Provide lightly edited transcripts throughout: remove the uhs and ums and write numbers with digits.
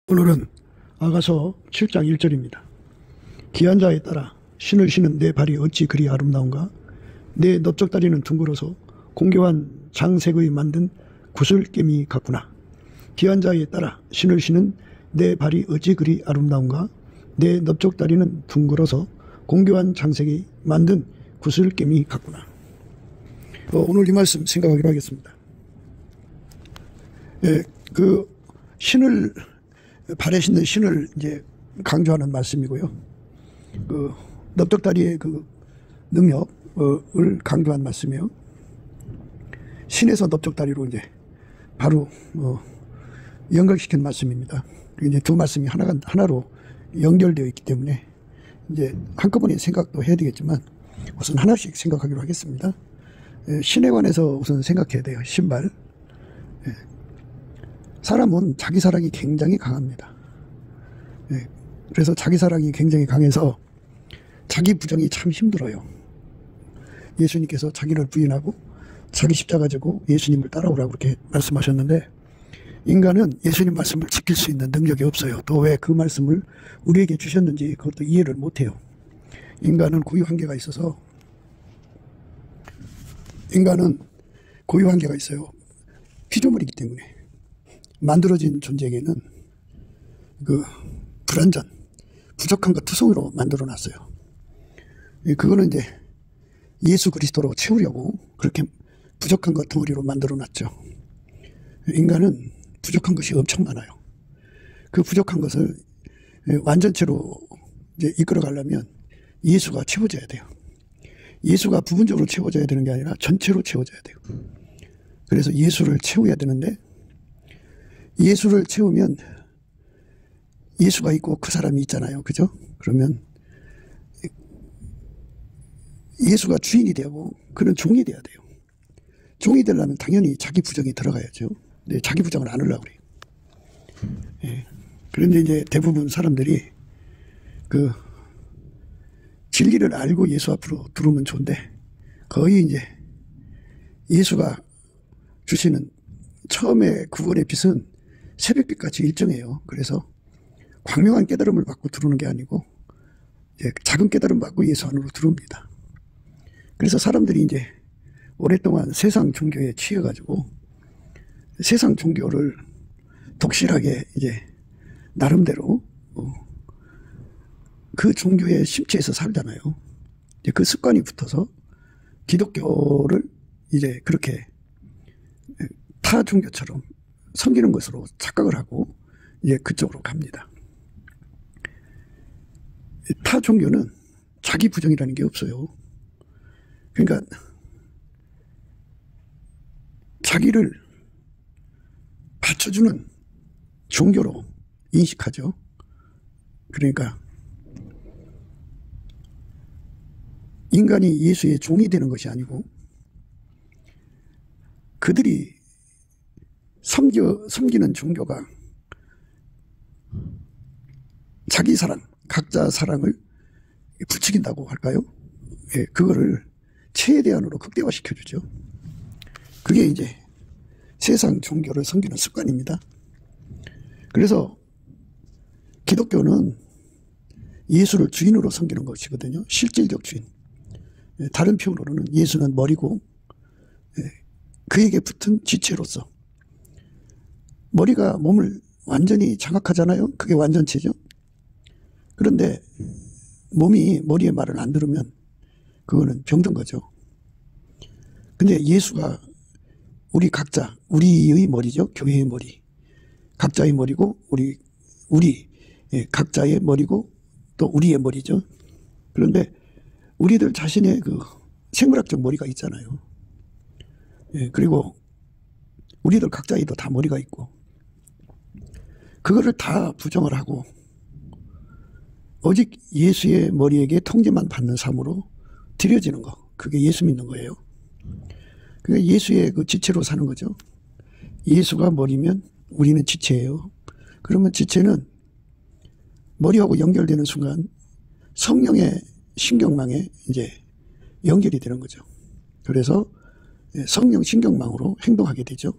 오늘은 아가서 7장 1절입니다. 기한 자에 따라 신을 신은 내 발이 어찌 그리 아름다운가. 내 넓적다리는 둥글어서 공교한 장색의 만든 구슬개미 같구나. 기한 자에 따라 신을 신은 내 발이 어찌 그리 아름다운가. 내 넓적다리는 둥글어서 공교한 장색이 만든 구슬개미 같구나. 오늘 이 말씀 생각하기로 하겠습니다. 발에 신는 신을 이제 강조하는 말씀이고요. 넓적다리의 능력을 강조한 말씀이에요. 신에서 넓적다리로 이제 바로 연결시킨 말씀입니다. 이제 두 말씀이 하나로 연결되어 있기 때문에 이제 한꺼번에 생각도 해야 되겠지만 우선 하나씩 생각하기로 하겠습니다. 신에 관해서 우선 생각해야 돼요. 신발. 사람은 자기 사랑이 굉장히 강합니다. 그래서 자기 사랑이 굉장히 강해서 자기 부정이 참 힘들어요. 예수님께서 자기를 부인하고 자기 십자가 지고 예수님을 따라오라고 그렇게 말씀하셨는데, 인간은 예수님 말씀을 지킬 수 있는 능력이 없어요. 또 왜 그 말씀을 우리에게 주셨는지 그것도 이해를 못해요. 인간은 고유 한계가 있어서, 인간은 고유 한계가 있어요. 피조물이기 때문에. 만들어진 존재에게는 불완전, 부족한 것 투성으로 만들어 놨어요. 그거는 이제 예수 그리스도로 채우려고 그렇게 부족한 것 덩어리로 만들어 놨죠. 인간은 부족한 것이 엄청 많아요. 그 부족한 것을 완전체로 이제 이끌어 가려면 예수가 채워져야 돼요. 예수가 부분적으로 채워져야 되는 게 아니라 전체로 채워져야 돼요. 그래서 예수를 채워야 되는데, 예수를 채우면 예수가 있고 그 사람이 있잖아요. 그죠? 그러면 예수가 주인이 되고 그는 종이 돼야 돼요. 종이 되려면 당연히 자기 부정이 들어가야죠. 근데 자기 부정을 안 하려고 그래요. 그런데 이제 대부분 사람들이 진리를 알고 예수 앞으로 들어오면 좋은데, 거의 이제 예수가 주시는 처음에 구원의 빛은 새벽빛같이 일정해요. 그래서 광명한 깨달음을 받고 들어오는 게 아니고 이제 작은 깨달음 받고 예수 안으로 들어옵니다. 그래서 사람들이 이제 오랫동안 세상 종교에 취해가지고 세상 종교를 독실하게 이제 나름대로 그 종교의 심취해서 살잖아요. 이제 그 습관이 붙어서 기독교를 이제 그렇게 타 종교처럼 섬기는 것으로 착각을 하고 이제 그쪽으로 갑니다. 타 종교는 자기 부정이라는 게 없어요. 그러니까 자기를 받쳐주는 종교로 인식하죠. 그러니까 인간이 예수의 종이 되는 것이 아니고 그들이 섬기는 종교가 자기 사랑, 각자 사랑을 부추긴다고 할까요? 그거를 최대한으로 극대화시켜주죠. 그게 이제 세상 종교를 섬기는 습관입니다. 그래서 기독교는 예수를 주인으로 섬기는 것이거든요. 실질적 주인. 다른 표현으로는 예수는 머리고 그에게 붙은 지체로서, 머리가 몸을 완전히 장악하잖아요. 그게 완전체죠. 그런데 몸이 머리의 말을 안 들으면 그거는 병든 거죠. 근데 예수가 우리 각자, 우리의 머리죠. 교회의 머리. 각자의 머리고 우리 각자의 머리고 또 우리의 머리죠. 그런데 우리들 자신의 생물학적 머리가 있잖아요. 그리고 우리들 각자에도 다 머리가 있고, 그거를 다 부정을 하고 오직 예수의 머리에게 통제만 받는 삶으로 드려지는 거, 그게 예수 믿는 거예요. 그게 예수의 지체로 사는 거죠. 예수가 머리면 우리는 지체예요. 그러면 지체는 머리하고 연결되는 순간 성령의 신경망에 이제 연결이 되는 거죠. 그래서 성령 신경망으로 행동하게 되죠.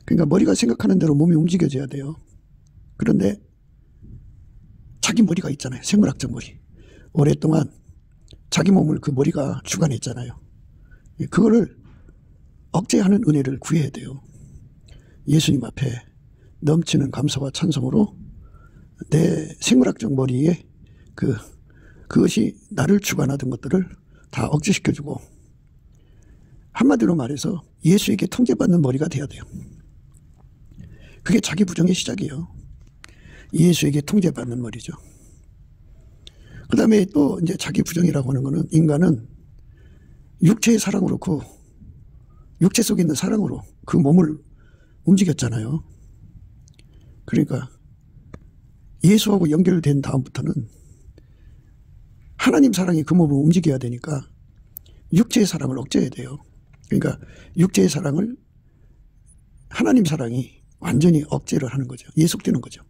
그러니까 머리가 생각하는 대로 몸이 움직여져야 돼요. 그런데 자기 머리가 있잖아요. 생물학적 머리. 오랫동안 자기 몸을 그 머리가 주관했잖아요. 그거를 억제하는 은혜를 구해야 돼요. 예수님 앞에 넘치는 감사와 찬송으로 내 생물학적 머리에 그것이 나를 주관하던 것들을 다 억제시켜주고, 한마디로 말해서 예수에게 통제받는 머리가 돼야 돼요. 그게 자기 부정의 시작이에요. 예수에게 통제받는 머리죠. 그 다음에 또 이제 자기 부정이라고 하는 거는, 인간은 육체의 사랑으로, 그 육체 속에 있는 사랑으로 그 몸을 움직였잖아요. 그러니까 예수하고 연결된 다음부터는 하나님 사랑이 그 몸을 움직여야 되니까 육체의 사랑을 억제해야 돼요. 그러니까 육체의 사랑을 하나님 사랑이 완전히 억제를 하는 거죠. 예속되는 거죠.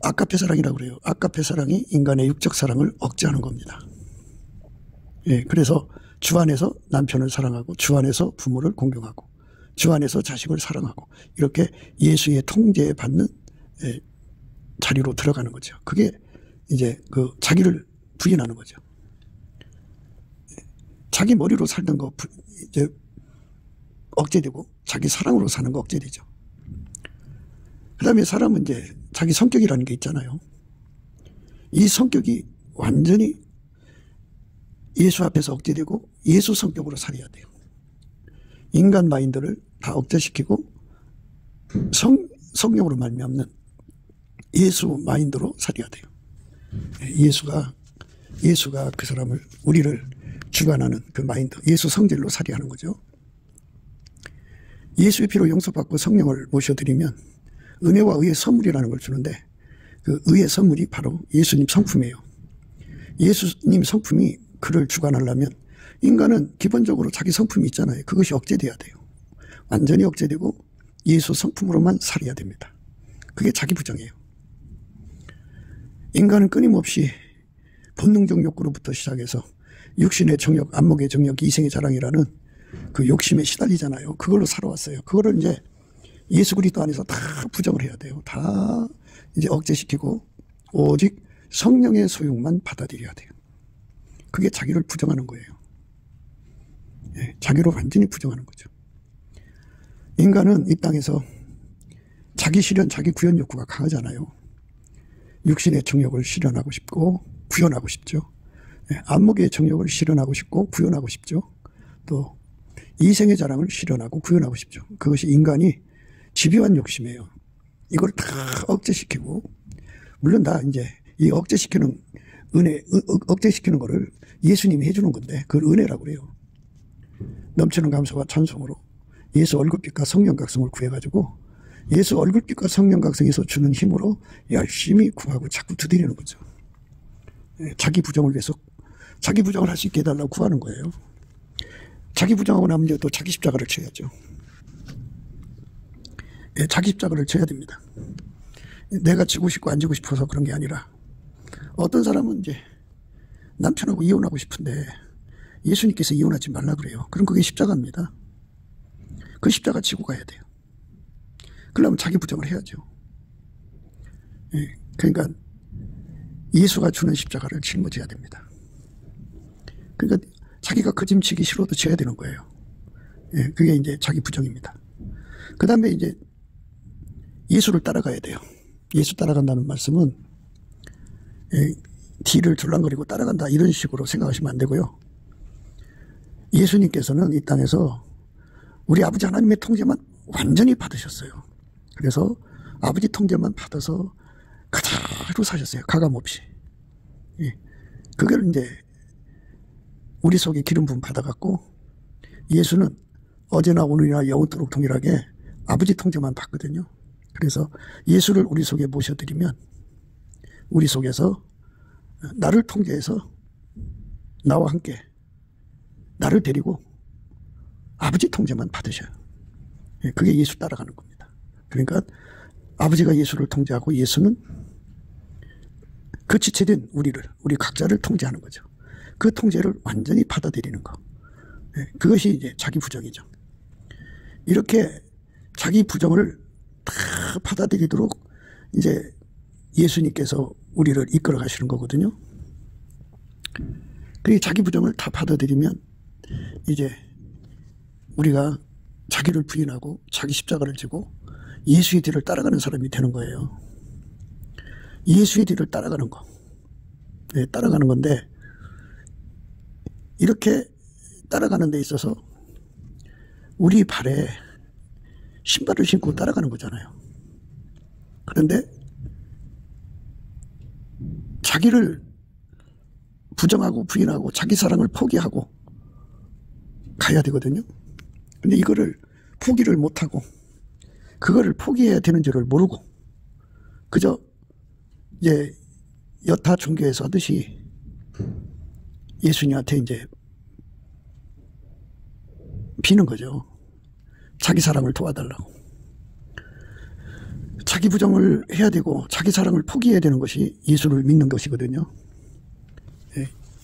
아가페 사랑이라고 그래요. 아가페 사랑이 인간의 육적 사랑을 억제하는 겁니다. 예, 그래서 주 안에서 남편을 사랑하고, 주 안에서 부모를 공경하고, 주 안에서 자식을 사랑하고, 이렇게 예수의 통제에 받는 자리로 들어가는 거죠. 그게 이제 그 자기를 부인하는 거죠. 자기 머리로 살던 거 이제 억제되고, 자기 사랑으로 사는 거 억제되죠. 그 다음에 사람은 이제 자기 성격이라는 게 있잖아요. 이 성격이 완전히 예수 앞에서 억제되고 예수 성격으로 살아야 돼요. 인간 마인드를 다 억제시키고 성령으로 말미암는 예수 마인드로 살아야 돼요. 예수가 그 사람을, 우리를 주관하는 그 마인드, 예수 성질로 살아야 하는 거죠. 예수의 피로 용서받고 성령을 모셔드리면 은혜와 의의 선물이라는 걸 주는데, 그 의의 선물이 바로 예수님 성품이에요. 예수님 성품이 그를 주관하려면 인간은 기본적으로 자기 성품이 있잖아요. 그것이 억제돼야 돼요. 완전히 억제되고 예수 성품으로만 살아야 됩니다. 그게 자기 부정이에요. 인간은 끊임없이 본능적 욕구로부터 시작해서 육신의 정욕, 안목의 정욕, 이생의 자랑이라는 그 욕심에 시달리잖아요. 그걸로 살아왔어요. 그거를 이제 예수 그리스도 안에서 다 부정을 해야 돼요. 다 이제 억제시키고 오직 성령의 소용만 받아들여야 돼요. 그게 자기를 부정하는 거예요. 예, 자기를 완전히 부정하는 거죠. 인간은 이 땅에서 자기 실현, 자기 구현 욕구가 강하잖아요. 육신의 정욕을 실현하고 싶고 구현하고 싶죠. 예, 안목의 정욕을 실현하고 싶고 구현하고 싶죠. 또 이생의 자랑을 실현하고 구현하고 싶죠. 그것이 인간이 집요한 욕심이에요. 이걸 다 억제시키고, 물론 다 이제 이 억제시키는 억제시키는 거를 예수님이 해주는 건데, 그걸 은혜라고 그래요. 넘치는 감사와 찬송으로 예수 얼굴빛과 성령 각성을 구해가지고 예수 얼굴빛과 성령 각성에서 주는 힘으로 열심히 구하고 자꾸 두드리는 거죠. 자기 부정을 위해서, 자기 부정을 할 수 있게 해달라고 구하는 거예요. 자기 부정하고 나면 또 자기 십자가를 쳐야죠. 예, 자기 십자가를 쳐야 됩니다. 내가 지고 싶고 안 지고 싶어서 그런 게 아니라, 어떤 사람은 이제 남편하고 이혼하고 싶은데 예수님께서 이혼하지 말라 그래요. 그럼 그게 십자가입니다. 그 십자가 지고 가야 돼요. 그러려면 자기 부정을 해야죠. 예, 그러니까 예수가 주는 십자가를 짊어져야 됩니다. 그러니까 자기가 거짓치기 싫어도 져야 되는 거예요. 예, 그게 이제 자기 부정입니다. 그 다음에 이제 예수를 따라가야 돼요. 예수 따라간다는 말씀은 뒤를 줄랑거리고 따라간다 이런 식으로 생각하시면 안 되고요. 예수님께서는 이 땅에서 우리 아버지 하나님의 통제만 완전히 받으셨어요. 그래서 아버지 통제만 받아서 그대로 사셨어요. 가감없이. 예. 그걸 이제 우리 속에 기름 부음 받아갖고, 예수는 어제나 오늘이나 영원토록 동일하게 아버지 통제만 받거든요. 그래서 예수를 우리 속에 모셔드리면 우리 속에서 나를 통제해서 나와 함께 나를 데리고 아버지 통제만 받으셔요. 그게 예수 따라가는 겁니다. 그러니까 아버지가 예수를 통제하고 예수는 그 지체된 우리 각자를 통제하는 거죠. 그 통제를 완전히 받아들이는 거. 그것이 이제 자기 부정이죠. 이렇게 자기 부정을 다 다 받아들이도록 이제 예수님께서 우리를 이끌어 가시는 거거든요. 그 자기 부정을 다 받아들이면 이제 우리가 자기를 부인하고 자기 십자가를 지고 예수의 뒤를 따라가는 사람이 되는 거예요. 예수의 뒤를 따라가는 거. 네, 따라가는 건데 이렇게 따라가는 데 있어서 우리 발에 신발을 신고 따라가는 거잖아요. 그런데 자기를 부정하고 부인하고 자기 사랑을 포기하고 가야 되거든요. 근데 이거를 포기를 못하고 그거를 포기해야 되는 줄을 모르고 그저 이제 여타 종교에서 하듯이 예수님한테 이제 비는 거죠. 자기 사랑을 도와달라고. 자기 부정을 해야 되고 자기 사랑을 포기해야 되는 것이 예수를 믿는 것이거든요.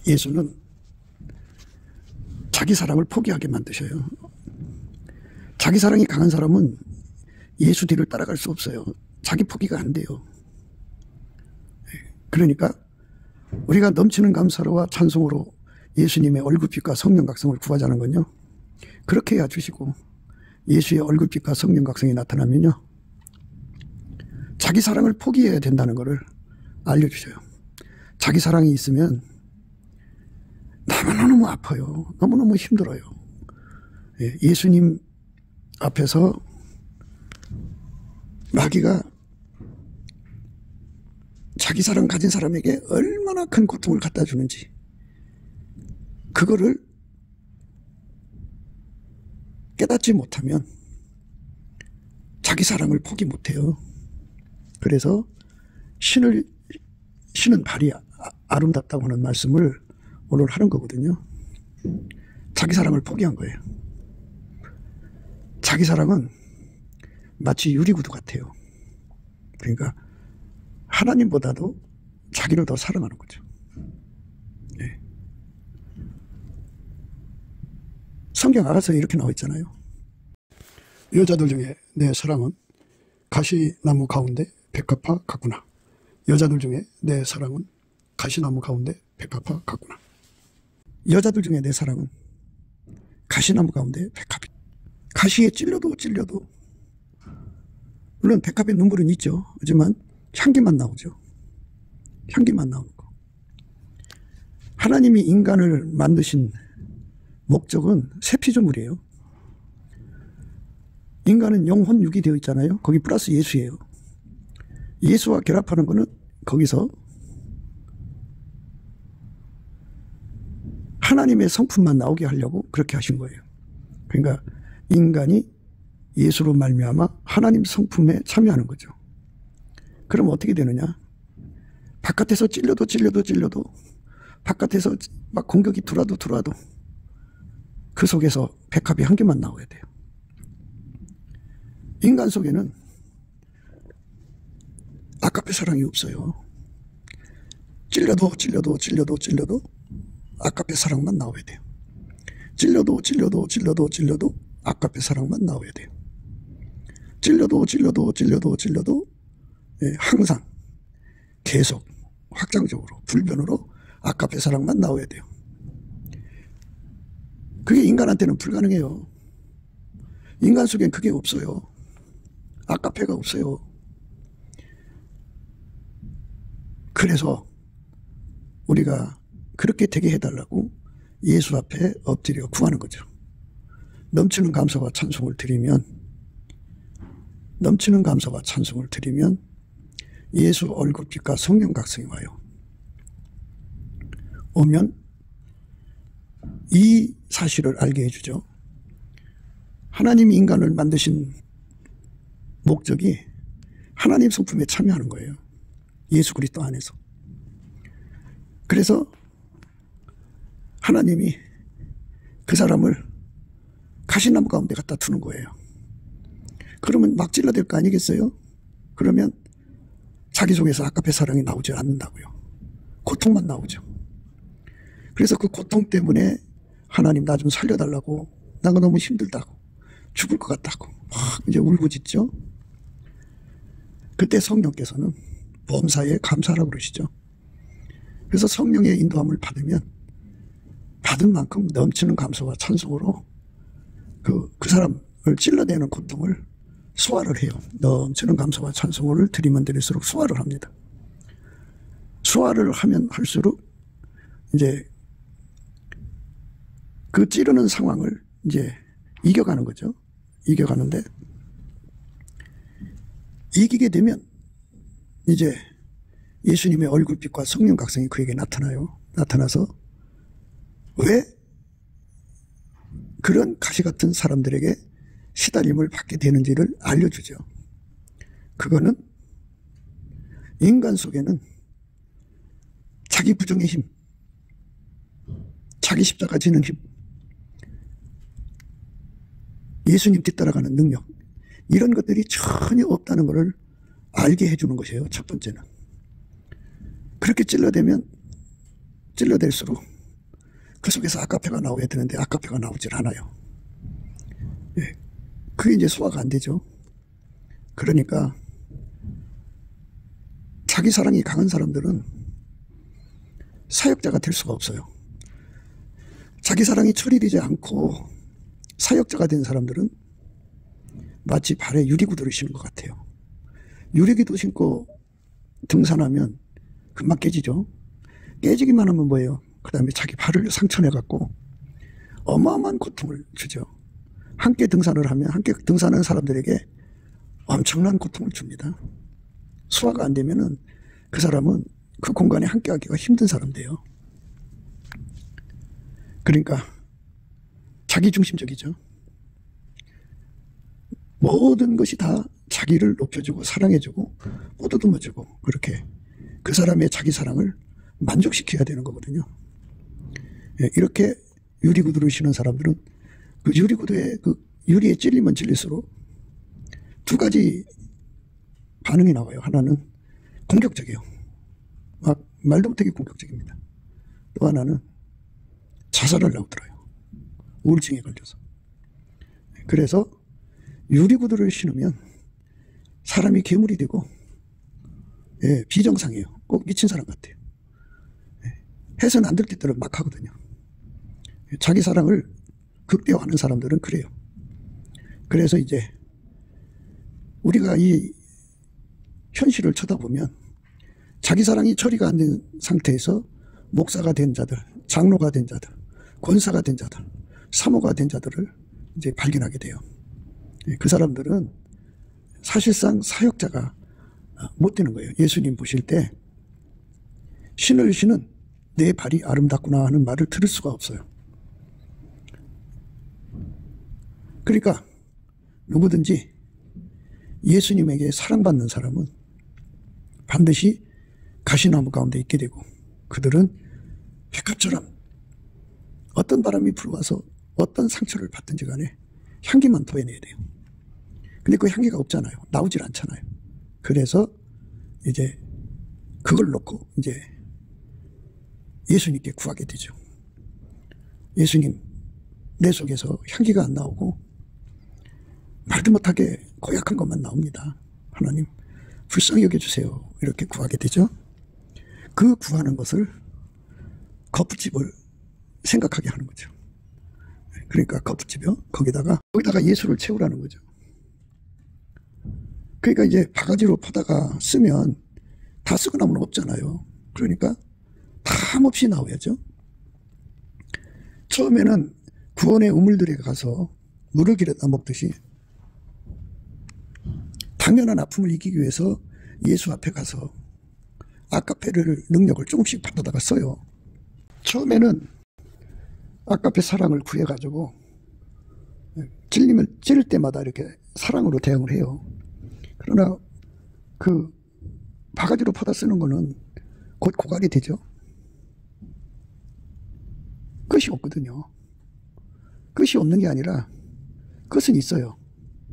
예수는 자기 사랑을 포기하게 만드셔요. 자기 사랑이 강한 사람은 예수 뒤를 따라갈 수 없어요. 자기 포기가 안 돼요. 그러니까 우리가 넘치는 감사로와 찬송으로 예수님의 얼굴빛과 성령각성을 구하자는 건요. 그렇게 해야 주시고 예수의 얼굴빛과 성령각성이 나타나면요. 자기 사랑을 포기해야 된다는 것을 알려주셔요. 자기 사랑이 있으면 너무너무 아파요. 너무너무 힘들어요. 예수님 앞에서 마귀가 자기 사랑 가진 사람에게 얼마나 큰 고통을 갖다 주는지 그거를 깨닫지 못하면 자기 사랑을 포기 못해요. 그래서 신은 발이 아름답다고 하는 말씀을 오늘 하는 거거든요. 자기 사랑을 포기한 거예요. 자기 사랑은 마치 유리구두 같아요. 그러니까 하나님보다도 자기를 더 사랑하는 거죠. 네. 성경 아가서에 이렇게 나와 있잖아요. 여자들 중에 내 사랑은 가시나무 가운데 백합화 같구나. 여자들 중에 내 사랑은 가시나무 가운데 백합화 같구나. 여자들 중에 내 사랑은 가시나무 가운데 백합이. 가시에 찔려도 물론 백합의 눈물은 있죠. 하지만 향기만 나오죠. 향기만 나오는 거. 하나님이 인간을 만드신 목적은 새 피조물이에요. 인간은 영혼 육이 되어 있잖아요. 거기 플러스 예수예요. 예수와 결합하는 거는 거기서 하나님의 성품만 나오게 하려고 그렇게 하신 거예요. 그러니까 인간이 예수로 말미암아 하나님 성품에 참여하는 거죠. 그럼 어떻게 되느냐? 바깥에서 찔려도 바깥에서 막 공격이 들어와도 그 속에서 백합이 한 개만 나와야 돼요. 인간 속에는 아까페 사랑이 없어요. 찔려도 아까페 사랑만 나와야 돼요. 찔려도 아까페 사랑만 나와야 돼요. 찔려도 항상 계속 확장적으로 불변으로 아까페 사랑만 나와야 돼요. 그게 인간한테는 불가능해요. 인간 속엔 그게 없어요. 아까페가 없어요. 그래서 우리가 그렇게 되게 해달라고 예수 앞에 엎드려 구하는 거죠. 넘치는 감사와 찬송을 드리면 예수 얼굴빛과 성령 각성이 와요. 오면 이 사실을 알게 해주죠. 하나님이 인간을 만드신 목적이 하나님 성품에 참여하는 거예요. 예수 그리스도 안에서. 그래서 하나님이 그 사람을 가시나무 가운데 갖다 두는 거예요. 그러면 막 찔러댈 거 아니겠어요? 그러면 자기 속에서 아까페 사랑이 나오지 않는다고요. 고통만 나오죠. 그래서 그 고통 때문에 하나님 나 좀 살려달라고, 나가 너무 힘들다고, 죽을 것 같다고 막 이제 울부짖죠. 그때 성령께서는 범사에 감사하라고 그러시죠. 그래서 성령의 인도함을 받으면 받은 만큼 넘치는 감사와 찬송으로 그 사람을 찔러대는 고통을 소화를 해요. 넘치는 감사와 찬송을 드리면 드릴수록 소화를 합니다. 소화를 하면 할수록 이제 그 찌르는 상황을 이제 이겨가는 거죠. 이겨가는데 이기게 되면 이제 예수님의 얼굴빛과 성령 각성이 그에게 나타나요. 나타나서 왜 그런 가시 같은 사람들에게 시달림을 받게 되는지를 알려주죠. 그거는 인간 속에는 자기 부정의 힘, 자기 십자가 지는 힘, 예수님 뒤따라가는 능력, 이런 것들이 전혀 없다는 것을 알게 해주는 것이에요. 첫 번째는. 그렇게 찔러댈수록 그 속에서 아까페가 나와야 되는데 아까페가 나오질 않아요. 예. 그게 이제 소화가 안 되죠. 그러니까 자기 사랑이 강한 사람들은 사역자가 될 수가 없어요. 자기 사랑이 처리되지 않고 사역자가 된 사람들은 마치 발에 유리구두를 신은 것 같아요. 유리구두 신고 등산하면 금방 깨지죠. 깨지기만 하면 뭐예요? 그 다음에 자기 발을 상처내갖고 어마어마한 고통을 주죠. 함께 등산을 하면 함께 등산하는 사람들에게 엄청난 고통을 줍니다. 소화가 안 되면은 그 사람은 그 공간에 함께 하기가 힘든 사람 돼요. 그러니까 자기중심적이죠. 모든 것이 다 자기를 높여주고 사랑해주고 뽀드듬어주고 그렇게 그 사람의 자기 사랑을 만족시켜야 되는 거거든요. 예, 이렇게 유리구두를 신은 사람들은 그 유리구두에 그 유리에 찔리면 찔릴수록 두 가지 반응이 나와요. 하나는 공격적이에요. 막 말도 못하게 공격적입니다. 또 하나는 자살을 나오더라요. 우울증에 걸려서. 그래서 유리구두를 신으면 사람이 괴물이 되고 예, 비정상이에요. 꼭 미친 사람 같아요. 예, 해서는 안 될 짓들을 막 하거든요. 예, 자기 사랑을 극대화하는 사람들은 그래요. 그래서 이제 우리가 이 현실을 쳐다보면 자기 사랑이 처리가 안 된 상태에서 목사가 된 자들, 장로가 된 자들, 권사가 된 자들, 사모가 된 자들을 이제 발견하게 돼요. 그 사람들은 사실상 사역자가 못 되는 거예요. 예수님 보실 때 신을 신은 내 발이 아름답구나 하는 말을 들을 수가 없어요. 그러니까 누구든지 예수님에게 사랑받는 사람은 반드시 가시나무 가운데 있게 되고 그들은 백합처럼 어떤 바람이 불어와서 어떤 상처를 받든지 간에 향기만 토해내야 돼요. 근데 그 향기가 없잖아요. 나오질 않잖아요. 그래서 이제 그걸 놓고 이제 예수님께 구하게 되죠. 예수님, 내 속에서 향기가 안 나오고 말도 못하게 고약한 것만 나옵니다. 하나님, 불쌍히 여겨주세요. 이렇게 구하게 되죠. 그 구하는 것을 거푸집을 생각하게 하는 거죠. 그러니까 거푸집이요. 거기다가 예수를 채우라는 거죠. 그러니까 이제 바가지로 퍼다가 쓰면 다 쓰고 나면 없잖아요. 그러니까 탐 없이 나와야죠. 처음에는 구원의 우물들에 가서 물을 길어다 먹듯이 당연한 아픔을 이기기 위해서 예수 앞에 가서 아까페를 능력을 조금씩 받아다가 써요. 처음에는 아까페 사랑을 구해가지고 찔릴 때마다 이렇게 사랑으로 대응을 해요. 그러나 그 바가지로 퍼다 쓰는 거는 곧 고갈이 되죠. 끝이 없거든요. 끝이 없는 게 아니라 끝은 있어요.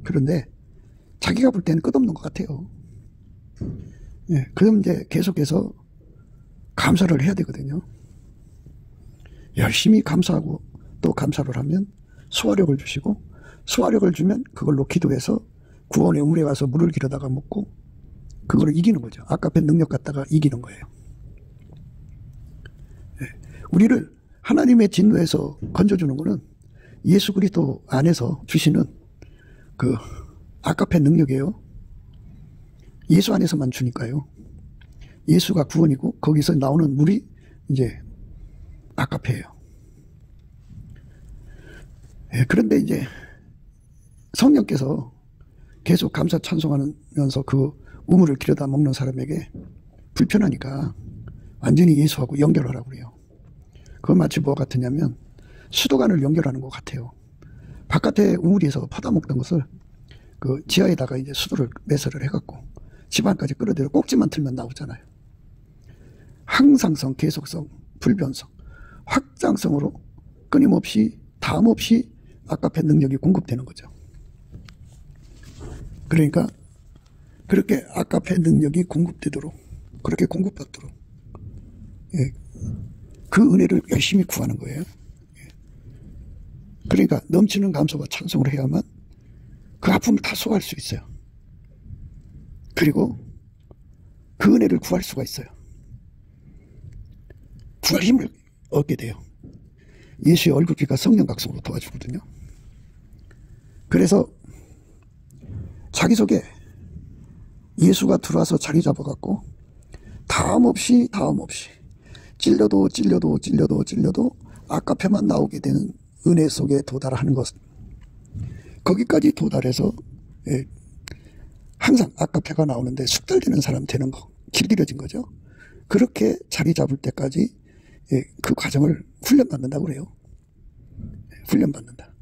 그런데 자기가 볼 때는 끝없는 것 같아요. 예, 그럼 이제 계속해서 감사를 해야 되거든요. 열심히 감사하고 또 감사를 하면 소화력을 주시고 소화력을 주면 그걸로 기도해서 구원의 우물에 가서 물을 길어다가 먹고 그걸 이기는 거죠. 아까페 능력 갖다가 이기는 거예요. 우리를 하나님의 진노에서 건져주는 것은 예수 그리스도 안에서 주시는 그 아까페 능력이에요. 예수 안에서만 주니까요. 예수가 구원이고 거기서 나오는 물이 이제 아까페예요. 그런데 이제 성령께서 계속 감사 찬송하면서 그 우물을 길어다 먹는 사람에게 불편하니까 완전히 예수하고 연결하라고 그래요. 그건 마치 뭐 같으냐면 수도관을 연결하는 것 같아요. 바깥에 우물에서 퍼다먹던 것을 그 지하에다가 이제 수도를 매설을 해갖고 집안까지 끌어들여 꼭지만 틀면 나오잖아요. 항상성, 계속성, 불변성, 확장성으로 끊임없이 다음없이 아까페 능력이 공급되는 거죠. 그러니까 그렇게 아까페 능력이 공급되도록, 그렇게 공급받도록 그 은혜를 열심히 구하는 거예요. 그러니까 넘치는 감사와 찬송을 해야만 그 아픔을 다 소화할 수 있어요. 그리고 그 은혜를 구할 수가 있어요. 구할 힘을 얻게 돼요. 예수의 얼굴빛과 성령 각성으로 도와주거든요. 그래서 자기 속에 예수가 들어와서 자리 잡아갖고 다음없이 찔려도 아까페만 나오게 되는 은혜 속에 도달하는 것, 거기까지 도달해서 항상 아까페가 나오는데 숙달되는 사람 되는 거, 길들여진 거죠. 그렇게 자리 잡을 때까지 그 과정을 훈련받는다고 그래요. 훈련받는다.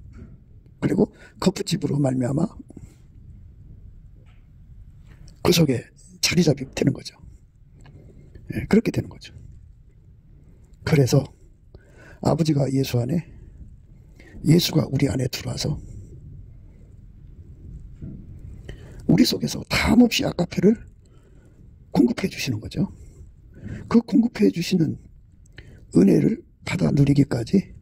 그리고 거푸집으로 말미암아 그 속에 자리 잡이 되는 거죠. 그렇게 되는 거죠. 그래서 아버지가 예수 안에, 예수가 우리 안에 들어와서 우리 속에서 다함없이 아까페를 공급해 주시는 거죠. 그 공급해 주시는 은혜를 받아 누리기까지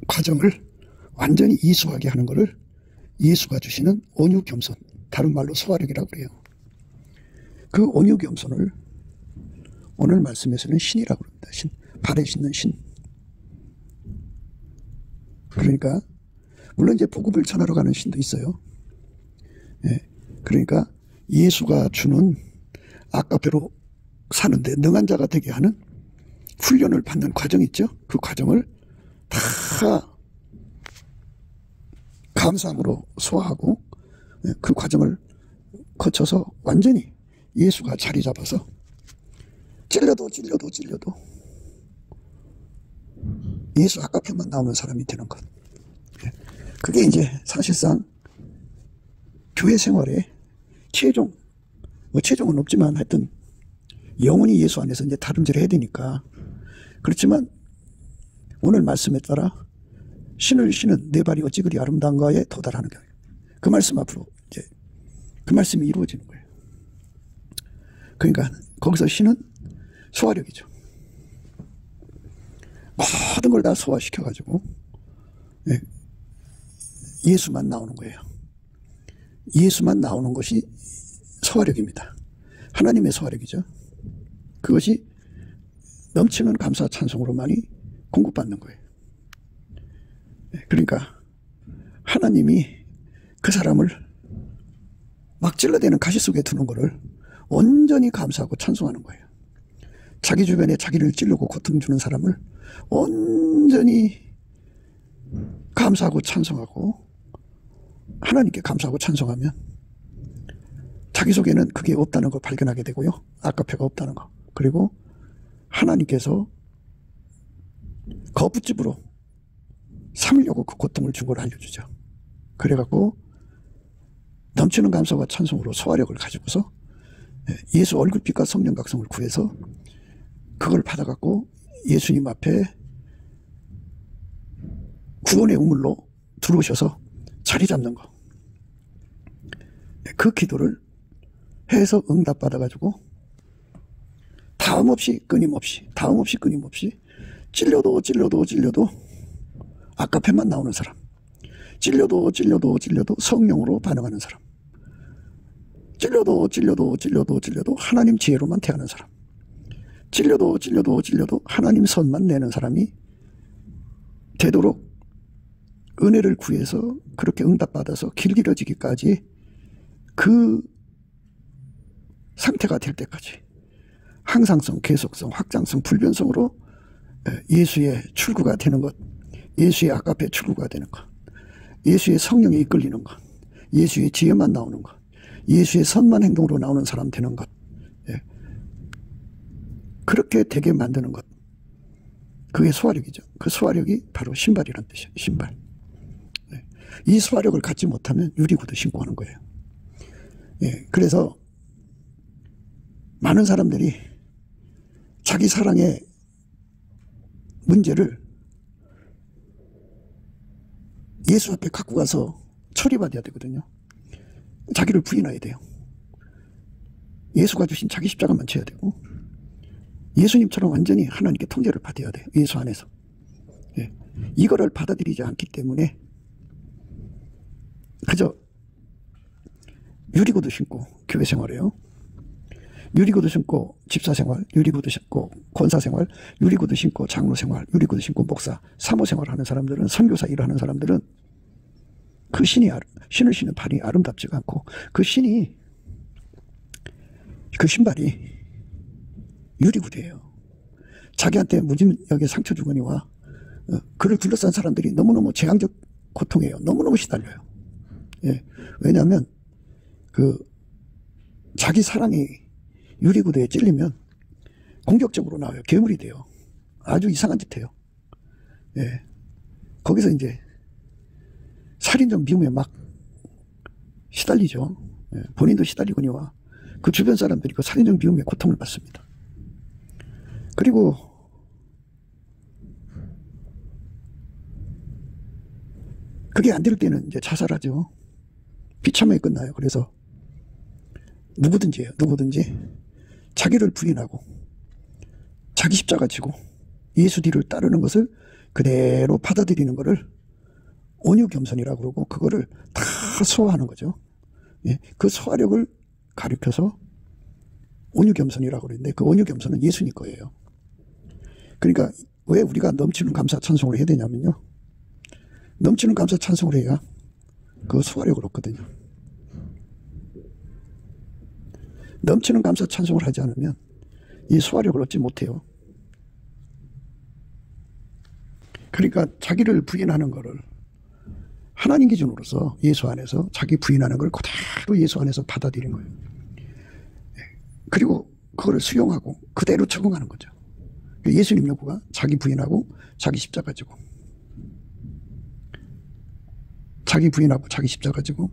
과정을 완전히 이수하게 하는 것을 예수가 주시는 온유겸손, 다른 말로 소화력이라고 그래요. 그 온유겸손을 오늘 말씀에서는 신이라고 합니다. 신, 발에 신는 신. 그러니까 물론 이제 복음을 전하러 가는 신도 있어요. 그러니까 예수가 주는 아까페로 사는데 능한 자가 되게 하는 훈련을 받는 과정이 있죠. 그 과정을 다 감사함으로 소화하고 그 과정을 거쳐서 완전히 예수가 자리 잡아서 찔려도 예수 아까페만 나오는 사람이 되는 것. 그게 이제 사실상 교회 생활의 최종, 뭐 최종은 없지만 하여튼 영원히 예수 안에서 이제 다름질을 해야 되니까. 그렇지만 오늘 말씀에 따라 신을 신은 내 발이 어찌 그리 아름다운가에 도달하는 거예요. 그 말씀 앞으로 이제 그 말씀이 이루어지는 거예요. 그러니까 거기서 신은 소화력이죠. 모든 걸 다 소화시켜가지고 예수만 나오는 거예요. 예수만 나오는 것이 소화력입니다. 하나님의 소화력이죠. 그것이 넘치는 감사 찬송으로만이 공급받는 거예요. 그러니까 하나님이 그 사람을 막 찔러대는 가시 속에 두는 거를 온전히 감사하고 찬송하는 거예요. 자기 주변에 자기를 찌르고 고통 주는 사람을 온전히 감사하고 찬송하고 하나님께 감사하고 찬송하면 자기 속에는 그게 없다는 걸 발견하게 되고요. 아까페가 없다는 거. 그리고 하나님께서 거부집으로 삼으려고 그 고통을 준 걸 알려주죠. 그래갖고 넘치는 감사와 찬송으로 소화력을 가지고서 예수 얼굴빛과 성령 각성을 구해서 그걸 받아갖고 예수님 앞에 구원의 우물로 들어오셔서 자리 잡는 거. 그 기도를 해서 응답받아가지고 다음없이 끊임없이 찔려도 아까페만 나오는 사람, 찔려도 성령으로 반응하는 사람, 찔려도 하나님 지혜로만 대하는 사람. 찔려도 하나님 선만 내는 사람이 되도록 은혜를 구해서 그렇게 응답받아서 길들여지기까지 그 상태가 될 때까지 항상성, 계속성, 확장성, 불변성으로 예수의 출구가 되는 것, 예수의 아가페 출구가 되는 것, 예수의 성령에 이끌리는 것, 예수의 지혜만 나오는 것, 예수의 선만 행동으로 나오는 사람 되는 것, 그렇게 되게 만드는 것, 그게 소화력이죠. 그 소화력이 바로 신발이란 뜻이에요. 신발. 이 소화력을 갖지 못하면 유리구두 신고 하는 거예요. 그래서 많은 사람들이 자기 사랑의 문제를 예수 앞에 갖고 가서 처리받아야 되거든요. 자기를 부인해야 돼요. 예수가 주신 자기 십자가만 져야 되고 예수님처럼 완전히 하나님께 통제를 받아야 돼요. 예수 안에서. 이거를 받아들이지 않기 때문에 그저 유리구두 신고 교회 생활해요. 유리구두 신고 집사생활, 유리구두 신고 권사생활, 유리구두 신고 장로생활, 유리구두 신고 목사, 사모생활하는 사람들은, 선교사 일하는 사람들은 그 신을 신는 발이 아름답지가 않고 그 신발이 유리구두예요. 자기한테 무진하게 상처 주거니와 그를 둘러싼 사람들이 너무너무 재앙적 고통이에요. 너무너무 시달려요. 왜냐하면 자기 사랑이 유리구두에 찔리면 공격적으로 나와요. 괴물이 돼요. 아주 이상한 짓 해요. 거기서 이제 살인적 미움에 막 시달리죠. 본인도 시달리거니와 그 주변 사람들이 그 살인적 미움에 고통을 받습니다. 그리고 그게 안 될 때는 이제 자살하죠. 비참하게 끝나요. 그래서 누구든지 자기를 부인하고 자기 십자가 지고 예수 뒤를 따르는 것을 그대로 받아들이는 것을 온유겸손이라고 그러고 그거를 다 소화하는 거죠. 그 소화력을 가리켜서 온유겸손이라고 그러는데 그 온유겸손은 예수님 거예요. 그러니까 왜 우리가 넘치는 감사 찬송을 해야 되냐면요. 넘치는 감사 찬송을 해야 그 소화력을 얻거든요. 넘치는 감사 찬송을 하지 않으면 이 소화력을 얻지 못해요. 그러니까 자기를 부인하는 거를 하나님 기준으로서 예수 안에서 자기 부인하는 걸 그대로 예수 안에서 받아들이는 거예요. 그리고 그거를 수용하고 그대로 적응하는 거죠. 예수님 요구가 자기 부인하고 자기 십자가 지고 자기 부인하고 자기 십자가 지고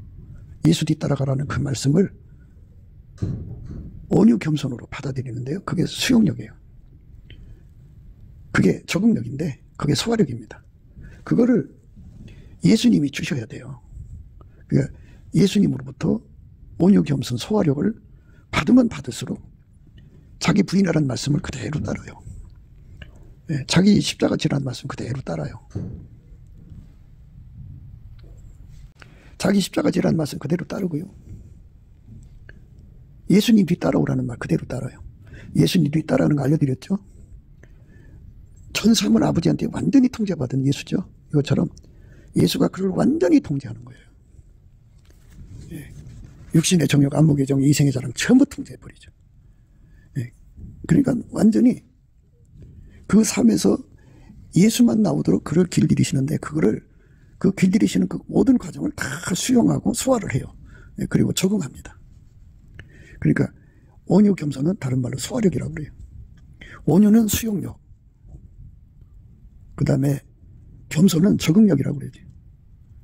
예수 뒤따라가라는 그 말씀을 온유 겸손으로 받아들이는데요. 그게 수용력이에요. 그게 적응력인데 그게 소화력입니다. 그거를 예수님이 주셔야 돼요. 그러니까 예수님으로부터 온유 겸손 소화력을 받으면 받을수록 자기 부인하라는 말씀을 그대로 따라요. 자기 십자가 지라는 말씀 그대로 따라요. 자기 십자가 지라는 말씀 그대로 따르고요. 예수님 뒤 따라오라는 말 그대로 따라요. 예수님 뒤 따라오는 거 알려드렸죠? 전 삶을 아버지한테 완전히 통제받은 예수죠. 이것처럼 예수가 그를 완전히 통제하는 거예요. 육신의 정욕, 안목의 정욕, 이생의 자랑 전부 통제해버리죠. 그러니까 완전히 그 삶에서 예수만 나오도록 그를 길들이시는데 그 길들이시는 그 모든 과정을 다 수용하고 소화를 해요. 그리고 적응합니다. 그러니까 온유 겸손은 다른 말로 소화력이라고 그래요. 온유는 수용력. 그 다음에 겸손은 적응력이라고 그러지.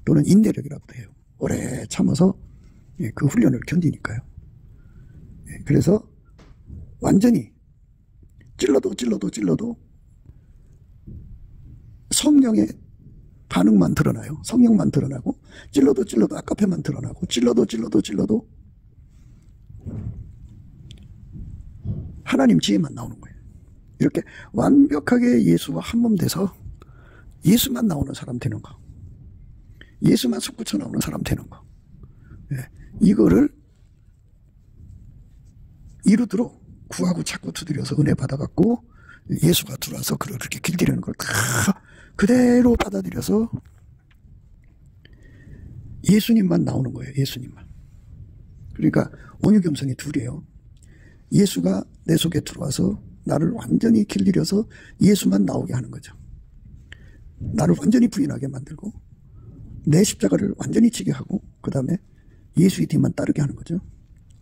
또는 인내력이라고도 해요. 오래 참아서 그 훈련을 견디니까요. 그래서 완전히 찔러도 성령의 반응만 드러나요. 성령만 드러나고 찔러도 아까페만 드러나고 찔러도 하나님 지혜만 나오는 거예요. 이렇게 완벽하게 예수와 한몸 돼서 예수만 나오는 사람 되는 거, 예수만 솟구쳐 나오는 사람 되는 거, 이거를 이루도록 구하고 찾고 두드려서 은혜 받아갖고 예수가 들어와서 그를 그렇게 길들이는 걸 다 그대로 받아들여서 예수님만 나오는 거예요. 예수님만. 그러니까 온유겸손이 둘이에요. 예수가 내 속에 들어와서 나를 완전히 길들여서 예수만 나오게 하는 거죠. 나를 완전히 부인하게 만들고 내 십자가를 완전히 지게 하고 그 다음에 예수의 뒤만 따르게 하는 거죠.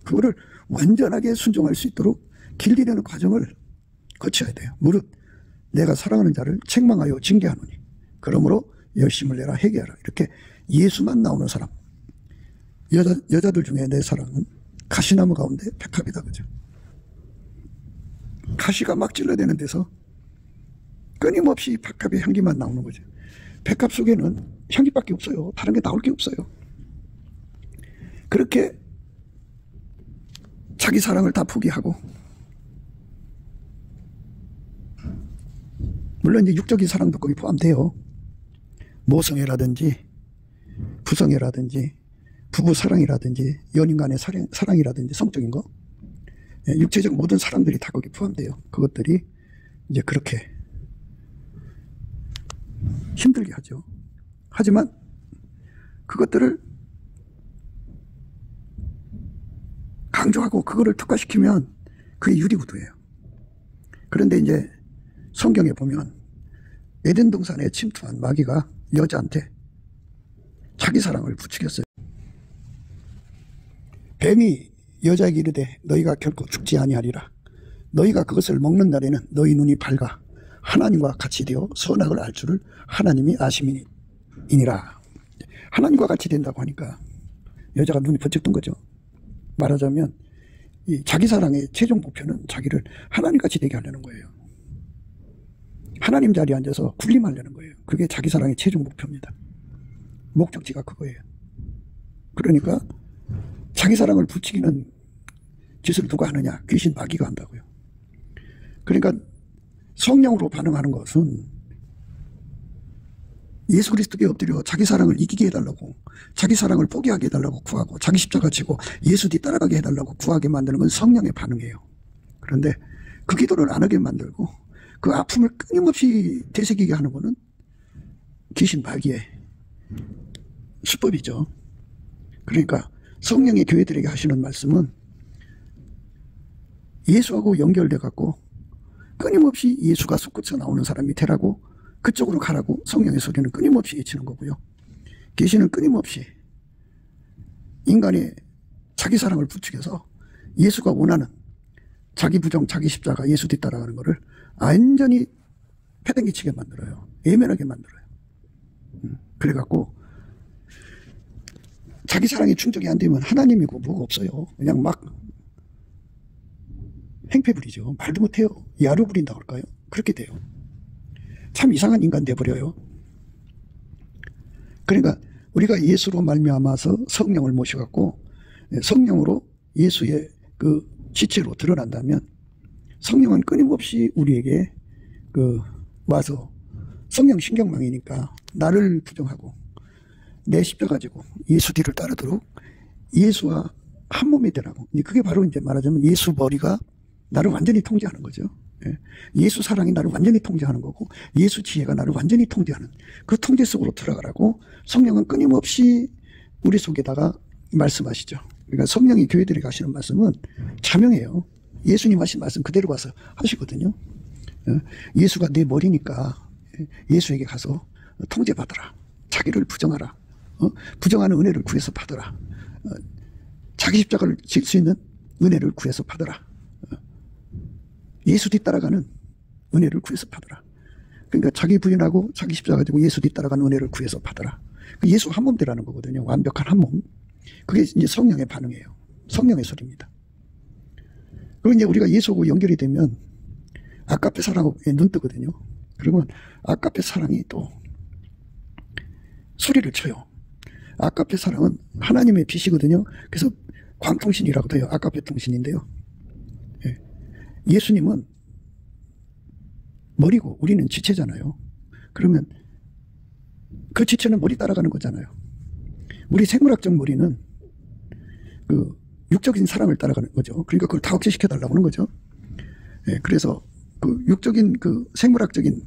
그거를 완전하게 순종할 수 있도록 길들이는 과정을 거쳐야 돼요. 무릇 내가 사랑하는 자를 책망하여 징계하노니 그러므로 열심을 내라 회개하라. 이렇게 예수만 나오는 사람. 여자들 중에 내 사랑은 가시나무 가운데 백합이다. 그죠? 가시가 막 찔러대는 데서 끊임없이 백합의 향기만 나오는 거죠. 백합 속에는 향기밖에 없어요. 다른 게 나올 게 없어요. 그렇게 자기 사랑을 다 포기하고, 물론 이제 육적인 사랑도 거기 포함돼요. 모성애라든지 부성애라든지 부부 사랑이라든지 연인 간의 사랑이라든지 성적인 거, 육체적 모든 사랑들이 다 거기 포함돼요. 그것들이 이제 그렇게 힘들게 하죠. 하지만 그것들을 강조하고 그거를 특화시키면 그게 유리구두예요. 그런데 이제 성경에 보면 에덴 동산에 침투한 마귀가 여자한테 자기 사랑을 부추겼어요. 뱀이 여자에게 이르되 너희가 결코 죽지 아니하리라. 너희가 그것을 먹는 날에는 너희 눈이 밝아 하나님과 같이 되어 선악을 알 줄을 하나님이 아심이니라. 하나님과 같이 된다고 하니까 여자가 눈이 번쩍 뜬 거죠. 말하자면 이 자기 사랑의 최종 목표는 자기를 하나님같이 되게 하려는 거예요. 하나님 자리에 앉아서 군림하려는 거예요. 그게 자기 사랑의 최종 목표입니다. 목적지가 그거예요. 그러니까 자기 사랑을 부추기는 짓을 누가 하느냐? 귀신 마귀가 한다고요. 그러니까 성령으로 반응하는 것은 예수 그리스도께 엎드려 자기 사랑을 이기게 해달라고, 자기 사랑을 포기하게 해달라고 구하고, 자기 십자가 지고 예수 뒤 따라가게 해달라고 구하게 만드는 건 성령의 반응이에요. 그런데 그 기도를 안 하게 만들고 그 아픔을 끊임없이 되새기게 하는 것은 귀신 마귀의 수법이죠. 그러니까 성령이 교회들에게 하시는 말씀은 예수하고 연결돼 갖고 끊임없이 예수가 솟구쳐 나오는 사람이 되라고, 그쪽으로 가라고 성령의 소리는 끊임없이 외치는 거고요. 계시는 끊임없이 인간의 자기 사랑을 부추겨서 예수가 원하는 자기 부정, 자기 십자가, 예수 뒤따라가는 거를 완전히 패댕기치게 만들어요. 예민하게 만들어요. 그래갖고 자기 사랑이 충족이 안 되면 하나님이고 뭐가 없어요. 그냥 막 행패 부리죠. 말도 못해요. 야로 부린다고 할까요? 그렇게 돼요. 참 이상한 인간 돼버려요. 그러니까 우리가 예수로 말미암아서 성령을 모셔갖고 성령으로 예수의 그 지체로 드러난다면 성령은 끊임없이 우리에게 와서 성령 신경망이니까 나를 부정하고 내 십자가 가지고 예수 뒤를 따르도록 예수와 한 몸이 되라고. 그게 바로 이제 말하자면 예수 머리가 나를 완전히 통제하는 거죠. 예수 사랑이 나를 완전히 통제하는 거고 예수 지혜가 나를 완전히 통제하는 그 통제 속으로 들어가라고 성령은 끊임없이 우리 속에다가 말씀하시죠. 그러니까 성령이 교회들에게 하시는 말씀은 자명해요. 예수님 하신 말씀 그대로 가서 하시거든요. 예수가 내 머리니까 예수에게 가서 통제받아라. 자기를 부정하라. 부정하는 은혜를 구해서 받아라. 자기 십자가를 질 수 있는 은혜를 구해서 받아라. 예수 뒤따라가는 은혜를 구해서 받아라. 그러니까 자기 부인하고 자기 십자가 가지고 예수 뒤따라가는 은혜를 구해서 받아라. 예수 한 몸 되라는 거거든요. 완벽한 한 몸. 그게 이제 성령의 반응이에요. 성령의 소리입니다. 그리고 이제 우리가 예수하고 연결이 되면 아까페 사랑하고 눈 뜨거든요. 그러면 아까페 사랑이 또 소리를 쳐요. 아까페 사랑은 하나님의 빛이거든요. 그래서 광통신이라고도 해요. 아까페 통신인데요. 예수님은 머리고 우리는 지체잖아요. 그러면 그 지체는 머리 따라가는 거잖아요. 우리 생물학적 머리는 그 육적인 사랑을 따라가는 거죠. 그러니까 그걸 다 억제시켜달라고 하는 거죠. 예, 그래서 그 육적인 그 생물학적인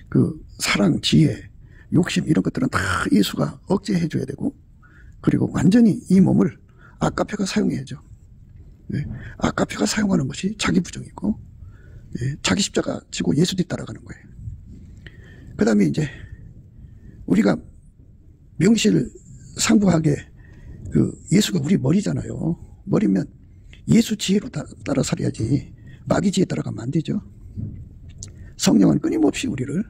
그 사랑, 지혜, 욕심 이런 것들은 다 예수가 억제해줘야 되고, 그리고 완전히 이 몸을 아까페가 사용해야죠. 예, 아까페가 사용하는 것이 자기 부정이고, 예, 자기 십자가 지고 예수 뒤 따라가는 거예요. 그 다음에 이제 우리가 명실상부하게 그 예수가 우리 머리잖아요. 머리면 예수 지혜로 따라 살아야지 마귀 지혜 따라가면 안 되죠. 성령은 끊임없이 우리를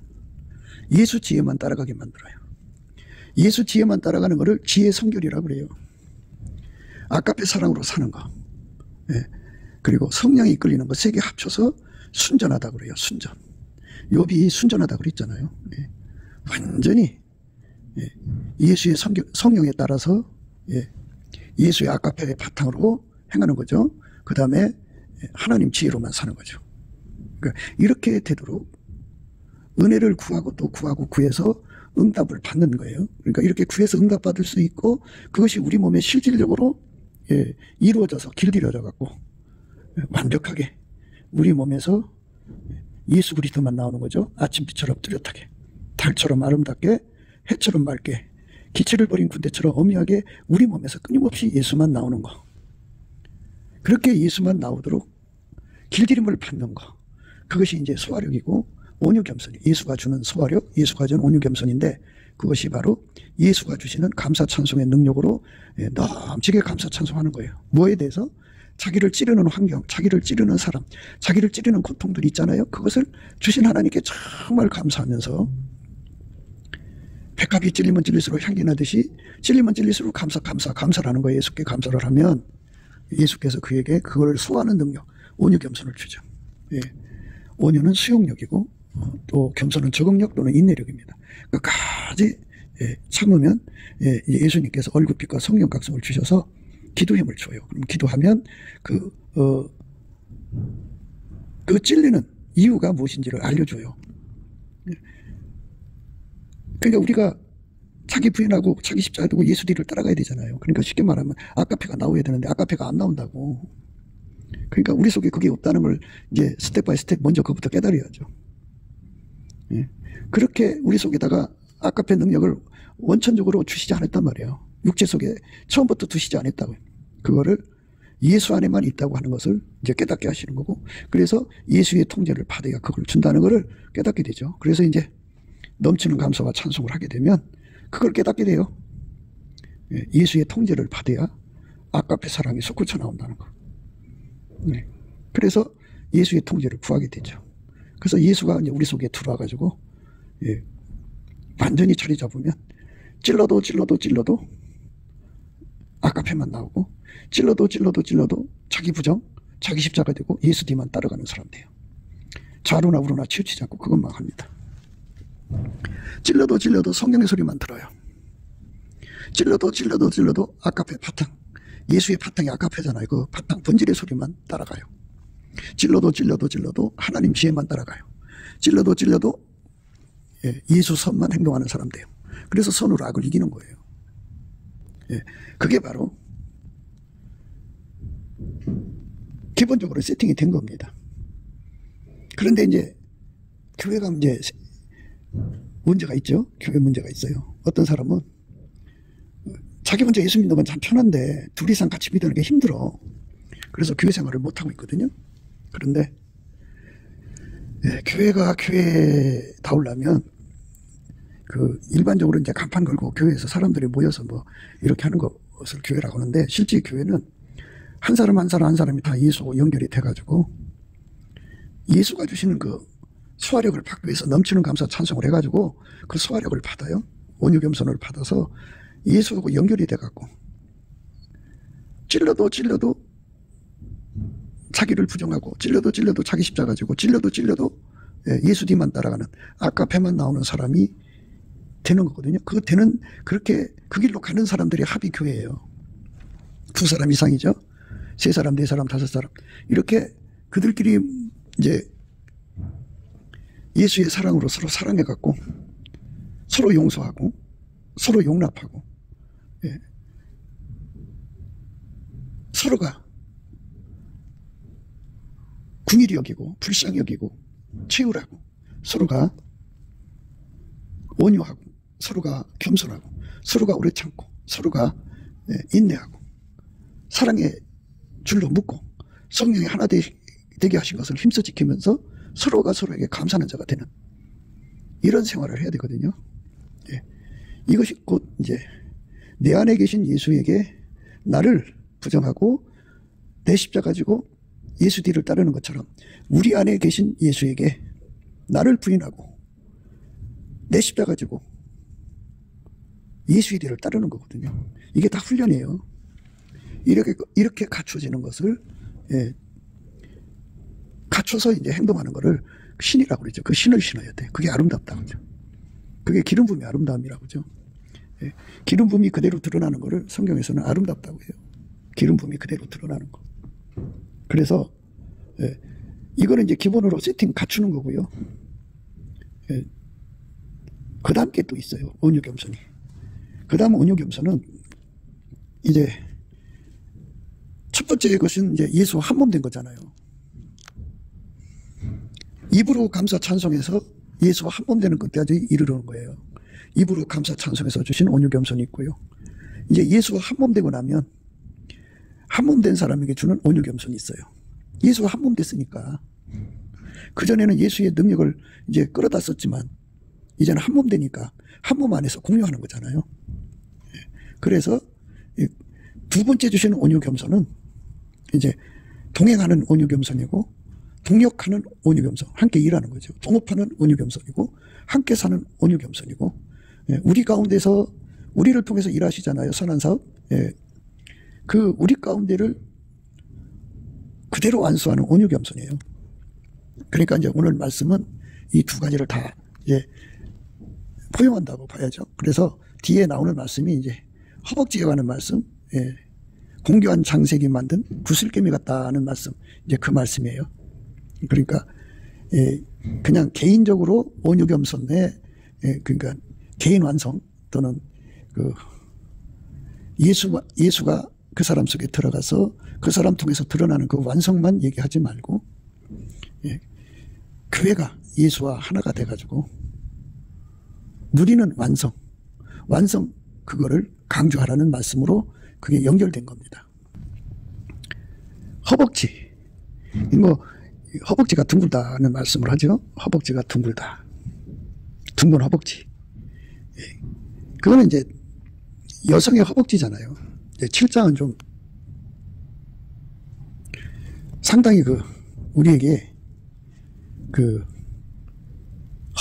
예수 지혜만 따라가게 만들어요. 예수 지혜만 따라가는 것을 지혜 성결이라고 그래요. 아까페 사랑으로 사는 거. 예. 그리고 성령이 이끌리는 거 세 개 합쳐서 순전하다고 그래요. 순전. 욥이 순전하다고 그랬잖아요. 예. 완전히 예. 예수의 성령에 따라서 예. 예수의 아까페의 바탕으로 행하는 거죠. 그 다음에 하나님 지혜로만 사는 거죠. 그러니까 이렇게 되도록 은혜를 구하고 또 구하고 구해서 응답을 받는 거예요. 그러니까 이렇게 구해서 응답받을 수 있고, 그것이 우리 몸에 실질적으로 예, 이루어져서 길들여져 갖고 완벽하게 우리 몸에서 예수 그리스도만 나오는 거죠. 아침빛처럼 뚜렷하게, 달처럼 아름답게, 해처럼 맑게, 기체를 버린 군대처럼 엄밀하게 우리 몸에서 끊임없이 예수만 나오는 거. 그렇게 예수만 나오도록 길들임을 받는 거. 그것이 이제 소화력이고 온유겸손이, 예수가 주는 소화력, 예수가 주는 온유겸손인데, 그것이 바로 예수가 주시는 감사찬송의 능력으로 넘치게 감사찬송하는 거예요. 뭐에 대해서? 자기를 찌르는 환경, 자기를 찌르는 사람, 자기를 찌르는 고통들이 있잖아요. 그것을 주신 하나님께 정말 감사하면서, 백합이 찔리면 찔릴수록 향기 나듯이 찔리면 찔릴수록 감사라는 거예요. 예수께 감사를 하면 예수께서 그에게 그걸 소화하는 능력, 온유겸손을 주죠. 예. 온유는 수용력이고 또 겸손은 적응력 또는 인내력입니다. 끝까지 참으면 예수님께서 얼굴빛과 성령 각성을 주셔서 기도 힘을 줘요. 그럼 기도하면 그 찔리는 이유가 무엇인지를 알려줘요. 그러니까 우리가 자기 부인하고 자기 십자가 두고 예수 뒤를 따라가야 되잖아요. 그러니까 쉽게 말하면 아까페가 나와야 되는데 아까페가 안 나온다고. 그러니까 우리 속에 그게 없다는 걸 이제 스텝 바이 스텝 먼저 그것부터 깨달아야죠. 예. 그렇게 우리 속에다가 아까페 능력을 원천적으로 주시지 않았단 말이에요. 육체 속에 처음부터 두시지 않았다고. 그거를 예수 안에만 있다고 하는 것을 이제 깨닫게 하시는 거고, 그래서 예수의 통제를 받아야 그걸 준다는 것을 깨닫게 되죠. 그래서 이제 넘치는 감사와 찬송을 하게 되면 그걸 깨닫게 돼요. 예. 예수의 통제를 받아야 아까페 사랑이 솟구쳐 나온다는 거. 네. 그래서 예수의 통제를 구하게 되죠. 그래서 예수가 이제 우리 속에 들어와가지고 예, 완전히 자리 잡으면 찔러도 아까페만 나오고, 찔러도 자기 부정, 자기 십자가 되고 예수 뒤만 따라가는 사람 돼요. 좌로나 우로나 치우치지 않고 그것만 합니다. 찔러도 성령의 소리만 들어요. 찔러도 아까페 바탕, 예수의 바탕이 아까페잖아요. 그 바탕 본질의 소리만 따라가요. 찔러도 하나님 지혜만 따라가요. 찔러도 예수 선만 행동하는 사람 돼요. 그래서 선으로 악을 이기는 거예요. 예, 그게 바로 기본적으로 세팅이 된 겁니다. 그런데 이제 교회가 이제 문제가 있죠. 교회 문제가 있어요. 어떤 사람은 자기 먼저 예수 믿는 건 참 편한데 둘 이상 같이 믿는 게 힘들어. 그래서 교회 생활을 못하고 있거든요. 그런데 교회가 교회다우려면 그 일반적으로 이제 간판 걸고 교회에서 사람들이 모여서 뭐 이렇게 하는 것을 교회라고 하는데, 실제 교회는 한 사람 한 사람이 다 예수하고 연결이 돼가지고 예수가 주시는 그 소화력을 받기 위해서 넘치는 감사 찬송을 해가지고 그 소화력을 받아요. 온유겸손을 받아서 예수하고 연결이 돼갖고 찔러도 자기를 부정하고, 찔러도 자기 십자가 지고, 찔러도 예수 뒤만 따라가는 아까페만 나오는 사람이 되는 거거든요. 그렇게 그 길로 가는 사람들이 합이 교회예요. 2사람 이상이죠. 3사람, 4사람, 5사람. 이렇게 그들끼리 이제 예수의 사랑으로 서로 사랑해갖고, 서로 용서하고, 서로 용납하고, 서로가 긍휼히 여기고 불쌍히 여기고 채우라고, 서로가 온유하고, 서로가 겸손하고, 서로가 오래 참고, 서로가 인내하고, 사랑의 줄로 묶고 성령이 하나 되게 하신 것을 힘써 지키면서 서로가 서로에게 감사하는 자가 되는 이런 생활을 해야 되거든요. 이것이 곧 이제 내 안에 계신 예수에게 나를 부정하고 내 십자가 가지고 예수 뒤를 따르는 것처럼 우리 안에 계신 예수에게 나를 부인하고 내 십자가 가지고 예수의 뒤를 따르는 거거든요. 이게 다 훈련이에요. 이렇게 갖춰지는 것을 갖춰서 이제 행동하는 것을 신이라고 그러죠. 그 신을 신어야 돼. 그게 아름답다 그죠. 그게 기름 부음의 아름다움이라고 그죠. 기름 부음이 그대로 드러나는 것을 성경에서는 아름답다고 해요. 기름 부음이 그대로 드러나는 거. 그래서 이거는 이제 기본으로 세팅 갖추는 거고요. 그 다음 게 또 있어요. 온유 겸손이. 그 다음 온유 겸손은 이제 첫 번째 것은 이제 예수와 한 몸 된 거잖아요. 입으로 감사 찬송해서 예수와 한 몸 되는 것까지 이르러는 거예요. 입으로 감사 찬송해서 주신 온유 겸손이 있고요. 이제 예수와 한 몸 되고 나면 한 몸 된 사람에게 주는 온유 겸손이 있어요. 예수와 한 몸 됐으니까. 그전에는 예수의 능력을 이제 끌어다 썼지만 이제는 한 몸 되니까 한 몸 안에서 공유하는 거잖아요. 그래서 두 번째 주시는 온유 겸손은 이제 동행하는 온유 겸손이고 동역하는 온유 겸손, 함께 일하는 거죠. 동업하는 온유 겸손이고 함께 사는 온유 겸손이고 우리 가운데서 우리를 통해서 일하시잖아요. 선한 사업. 그 우리 가운데를 그대로 안수하는 온유 겸손이에요. 그러니까 이제 오늘 말씀은 이 두 가지를 다 이제 포용한다고 봐야죠. 그래서 뒤에 나오는 말씀이 이제 허벅지에 관한 말씀, 공교한 장색이 만든 구슬개미 같다는 말씀, 이제 그 말씀이에요. 그러니까 그냥 개인적으로 온유 겸손의 그러니까 개인 완성 또는 그 예수가 그 사람 속에 들어가서 그 사람 통해서 드러나는 그 완성만 얘기하지 말고 교회가 예수와 하나가 돼가지고 누리는 완성 그거를 강조하라는 말씀으로 그게 연결된 겁니다. 허벅지, 뭐 허벅지가 둥글다는 말씀을 하죠. 허벅지가 둥글다, 둥근 허벅지. 그거는 이제 여성의 허벅지잖아요. 7장은 좀 상당히 우리에게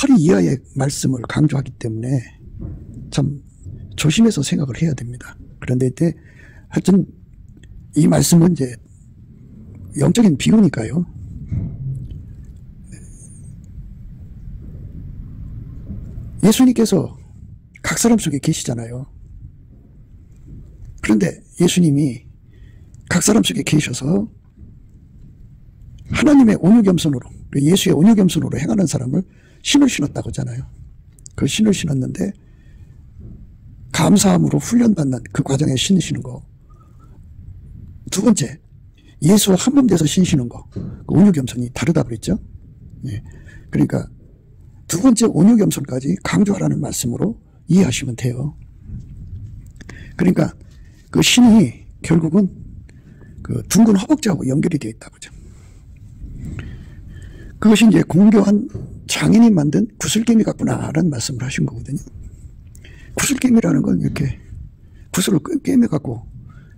허리 이하의 말씀을 강조하기 때문에 참 조심해서 생각을 해야 됩니다. 그런데 이때 하여튼 이 말씀은 이제 영적인 비유니까요. 예수님께서 각 사람 속에 계시잖아요. 그런데 예수님이 각 사람 속에 계셔서 하나님의 온유 겸손으로, 예수의 온유 겸손으로 행하는 사람을 신을 신었다고 하잖아요. 그 신을 신었는데 감사함으로 훈련받는 그 과정에 신으시는 거. 두 번째, 예수와 한 몸 돼서 신시는 거. 그 온유 겸손이 다르다 그랬죠. 그러니까 두 번째 온유 겸손까지 강조하라는 말씀으로 이해하시면 돼요. 그러니까 그 신이 결국은 그 둥근 허벅지하고 연결이 되어 있다고 하죠. 그것이 이제 공교한 장인이 만든 구슬개미 같구나라는 말씀을 하신 거거든요. 구슬개미라는 건 이렇게 구슬을 꿰매갖고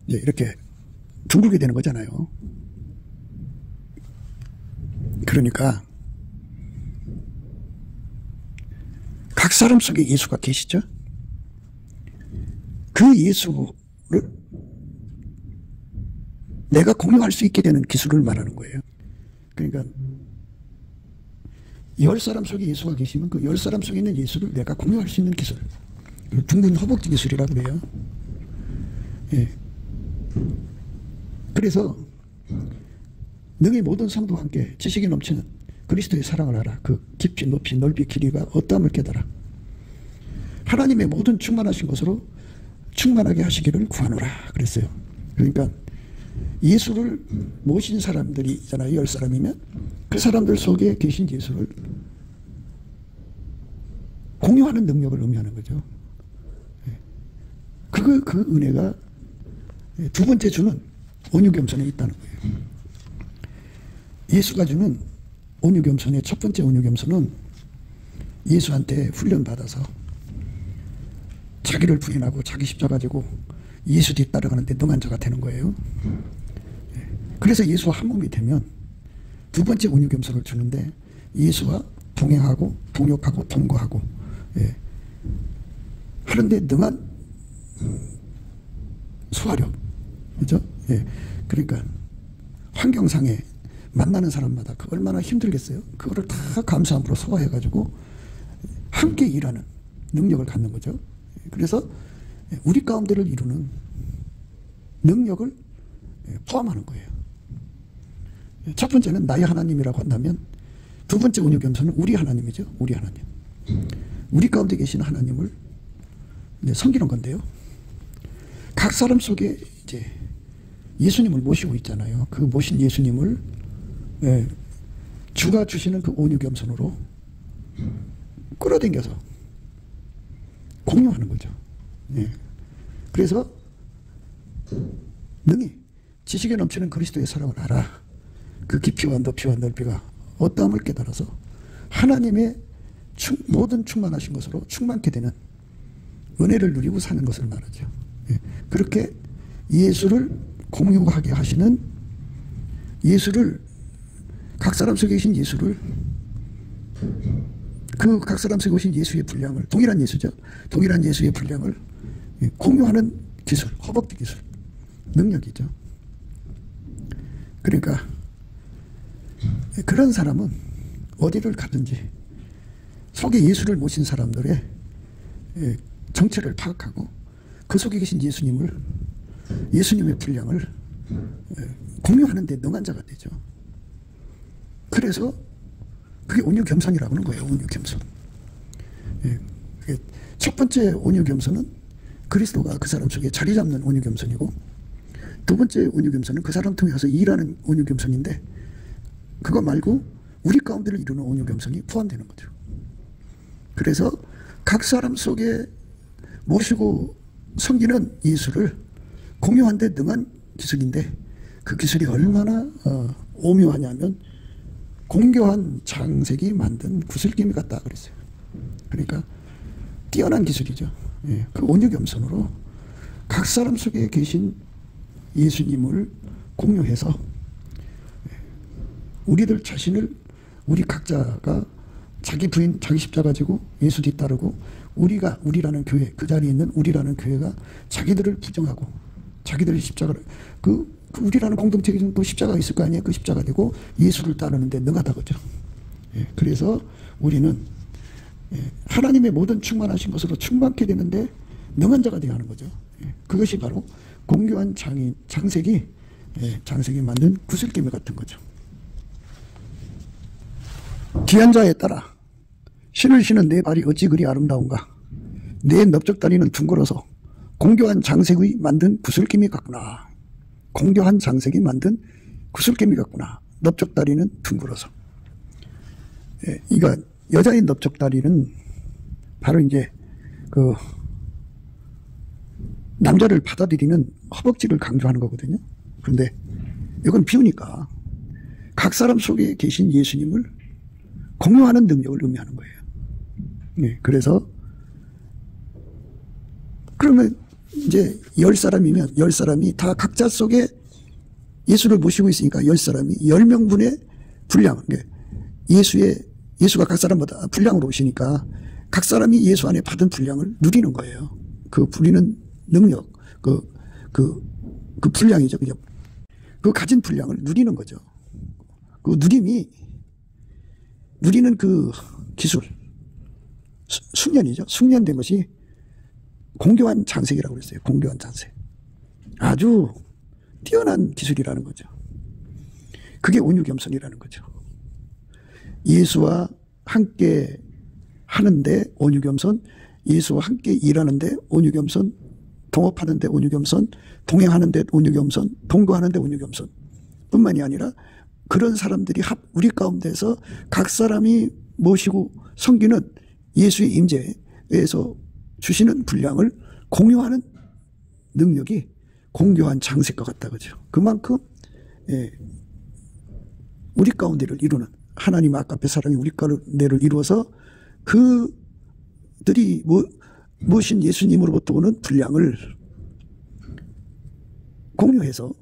이제 이렇게 둥글게 되는 거잖아요. 그러니까 각 사람 속에 예수가 계시죠. 그 예수를 내가 공유할 수 있게 되는 기술을 말하는 거예요. 그러니까 10사람 속에 예수가 계시면 그 10사람 속에 있는 예수를 내가 공유할 수 있는 기술, 둥근 허벅지 기술이라고 그래요. 그래서 능히 모든 성도와 함께 지식이 넘치는 그리스도의 사랑을 알아. 그 깊이 높이 넓이 길이가 어떠함을 깨달아. 하나님의 모든 충만하신 것으로 충만하게 하시기를 구하노라 그랬어요. 그러니까 예수를 모신 사람들이 있잖아요. 10사람이면 그 사람들 속에 계신 예수를 공유하는 능력을 의미하는 거죠. 그 은혜가 두 번째 주는 온유겸손에 있다는 거예요. 예수가 주는 온유겸손의 첫 번째 온유겸손은 예수한테 훈련받아서 자기를 부인하고 자기 십자가 지고 예수 뒤 따라가는데 능한 자가 되는 거예요. 그래서 예수와 한 몸이 되면 두 번째 온유겸손을 주는데 예수와 동행하고 동역하고 동거하고 하는데 능한 소화력, 그죠? 그러니까 환경상에 만나는 사람마다 그 얼마나 힘들겠어요. 그거를 다 감사함으로 소화해가지고 함께 일하는 능력을 갖는 거죠. 그래서 우리 가운데를 이루는 능력을 포함하는 거예요. 첫 번째는 나의 하나님이라고 한다면 두 번째 온유겸손은 우리 하나님이죠. 우리 하나님. 우리 가운데 계신 하나님을 섬기는 건데요. 각 사람 속에 이제 예수님을 모시고 있잖아요. 그 모신 예수님을 주가 주시는 그 온유겸손으로 끌어당겨서 공유하는 거죠. 그래서 능히 지식에 넘치는 그리스도의 사랑을 알아. 그 깊이와 높이와 넓이가 어떠함을 깨달아서 하나님의 모든 충만하신 것으로 충만케 되는 은혜를 누리고 사는 것을 말하죠. 그렇게 예수를 공유하게 하시는 예수를 각 사람 속에 계신 예수를 그 각 사람 속에 계신 예수의 분량을 동일한 예수죠. 동일한 예수의 분량을 공유하는 기술, 허벅지 기술, 능력이죠. 그러니까 그런 사람은 어디를 가든지 속에 예수를 모신 사람들의 정체를 파악하고 그 속에 계신 예수님의 분량을 공유하는 데 능한 자가 되죠. 그래서 그게 온유겸손이라고 하는 거예요. 온유겸손. 첫 번째 온유겸손은 그리스도가 그 사람 속에 자리 잡는 온유겸손이고 두 번째 온유겸손은 그 사람 통해서 일하는 온유겸손인데 그거 말고 우리 가운데를 이루는 온유겸손이 포함되는 거죠. 그래서 각 사람 속에 모시고 섬기는 예수를 공유한 데 능한 기술인데 그 기술이 얼마나 오묘하냐면 공교한 장색이 만든 구슬기미 같다 그랬어요. 그러니까 뛰어난 기술이죠. 그 온유겸손으로 각 사람 속에 계신 예수님을 공유해서 우리들 자신을 우리 각자가 자기 부인 자기 십자가 지고 예수 뒤따르고 우리라는 교회 그 자리에 있는 우리라는 교회가 자기들을 부정하고 자기들의 십자가를 그 우리라는 공동체에 또 십자가가 있을 거 아니에요. 그 십자가 되고 예수를 따르는데 능하다 그죠. 그래서 우리는 하나님의 모든 충만하신 것으로 충만케 되는데 능한 자가 되어 하는 거죠. 그것이 바로 공교한 장색이 만든 구슬기미 같은 거죠. 귀한 자에 따라 신을 신은 내 발이 어찌 그리 아름다운가. 내 넓적다리는 둥글어서 공교한 장색의 만든 구슬기미 같구나. 공교한 장색이 만든 구슬기미 같구나. 넓적다리는 둥글어서. 이거 여자의 넓적다리는 바로 이제 그 남자를 받아들이는 허벅지를 강조하는 거거든요. 그런데 이건 비우니까 각 사람 속에 계신 예수님을 공유하는 능력을 의미하는 거예요. 그래서 그러면 이제 10사람이면 10사람이 다 각자 속에 예수를 모시고 있으니까 10사람이 10명분의 분량, 예수가 각 사람마다 분량으로 오시니까 각 사람이 예수 안에 받은 분량을 누리는 거예요. 그 누리는 능력, 그 분량이죠. 그 가진 분량을 누리는 거죠. 그 누리는 그 기술, 숙련이죠. 숙련된 것이 공교한 장색이라고 그랬어요. 공교한 장색. 아주 뛰어난 기술이라는 거죠. 그게 온유겸손이라는 거죠. 예수와 함께 하는데 온유겸손, 예수와 함께 일하는데 온유겸손, 동업하는 데 온유겸손, 동행하는 데 온유겸손, 동거하는 데 온유겸손 뿐만이 아니라 그런 사람들이 우리 가운데서 각 사람이 모시고 섬기는 예수의 임재에서 주시는 분량을 공유하는 능력이 공교한 장세일 것 같다. 그죠? 그만큼 우리 가운데를 이루는 하나님 아까페 사랑이 우리 가운데를 이루어서 그들이 모신 예수님으로부터 오는 분량을 공유해서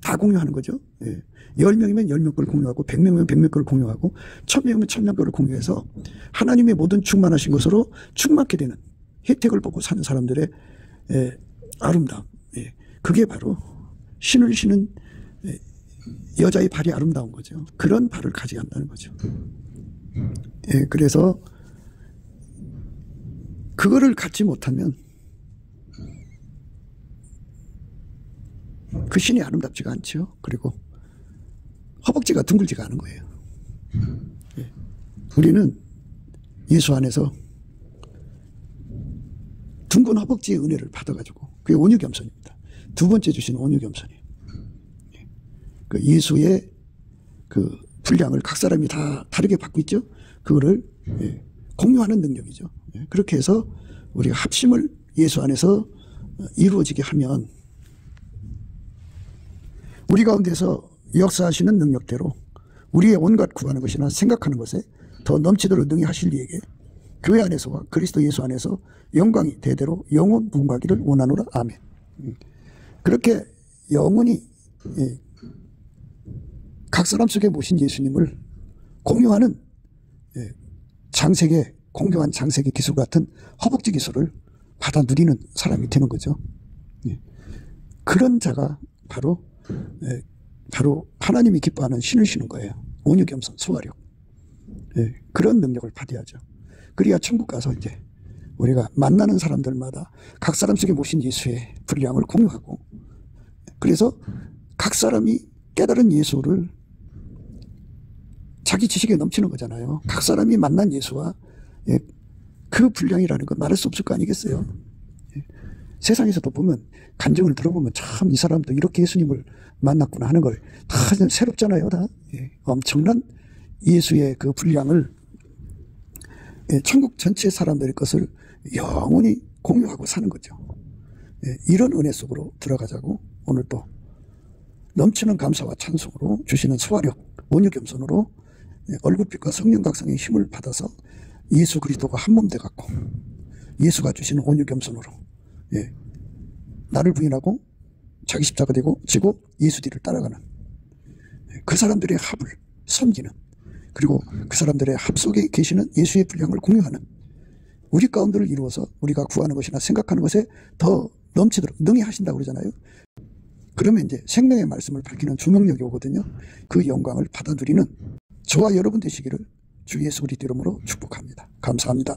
다 공유하는 거죠. 10명이면 10명 걸 공유하고 100명이면 100명 걸 공유하고 1000명이면 1000명 걸 공유해서 하나님의 모든 충만하신 것으로 충만케 되는 혜택을 보고 사는 사람들의 아름다움. 그게 바로 신을 신은 여자의 발이 아름다운 거죠. 그런 발을 가져간다는 거죠. 그래서 그거를 갖지 못하면 그 신이 아름답지가 않죠. 그리고 허벅지가 둥글지가 않은 거예요. 우리는 예수 안에서 둥근 허벅지의 은혜를 받아가지고 그게 온유겸손입니다. 두 번째 주시는 온유겸손이에요. 그 예수의 그 분량을 각 사람이 다 다르게 받고 있죠. 그거를 공유하는 능력이죠. 그렇게 해서 우리가 합심을 예수 안에서 이루어지게 하면 우리 가운데서 역사하시는 능력대로 우리의 온갖 구하는 것이나 생각하는 것에 더 넘치도록 능히 하실 이에게 교회 안에서와 그리스도 예수 안에서 영광이 대대로 영원 무궁하기를 원하노라. 아멘. 그렇게 영원히 각 사람 속에 모신 예수님을 공유하는 장세계, 공유한 장세계 기술 같은 허벅지 기술을 받아 누리는 사람이 되는 거죠. 그런 자가 바로 하나님이 기뻐하는 신을 신는 거예요. 온유겸손, 소화력. 그런 능력을 받아야죠. 그래야 천국 가서 이제 우리가 만나는 사람들마다 각 사람 속에 모신 예수의 분량을 공유하고, 그래서 각 사람이 깨달은 예수를 자기 지식에 넘치는 거잖아요. 각 사람이 만난 예수와 그 분량이라는 건 말할 수 없을 거 아니겠어요. 세상에서도 보면 간증을 들어보면 참 이 사람도 이렇게 예수님을 만났구나 하는 걸 다 새롭잖아요. 다 엄청난 예수의 그 분량을 천국 전체 사람들의 것을 영원히 공유하고 사는 거죠. 이런 은혜 속으로 들어가자고 오늘 또 넘치는 감사와 찬송으로 주시는 소화력, 온유겸손으로 얼굴빛과 성령각성의 힘을 받아서 예수 그리스도가 한 몸 돼갖고 예수가 주시는 온유겸손으로 나를 부인하고 자기 십자가 지고 예수 뒤를 따라가는 그 사람들의 합을 섬기는, 그리고 그 사람들의 합 속에 계시는 예수의 분량을 공유하는 우리 가운데를 이루어서 우리가 구하는 것이나 생각하는 것에 더 넘치도록 능히 하신다고 그러잖아요. 그러면 이제 생명의 말씀을 밝히는 주명력이 오거든요. 그 영광을 받아 누리는 저와 여러분 되시기를 주 예수 그리스도 이름으로 축복합니다. 감사합니다.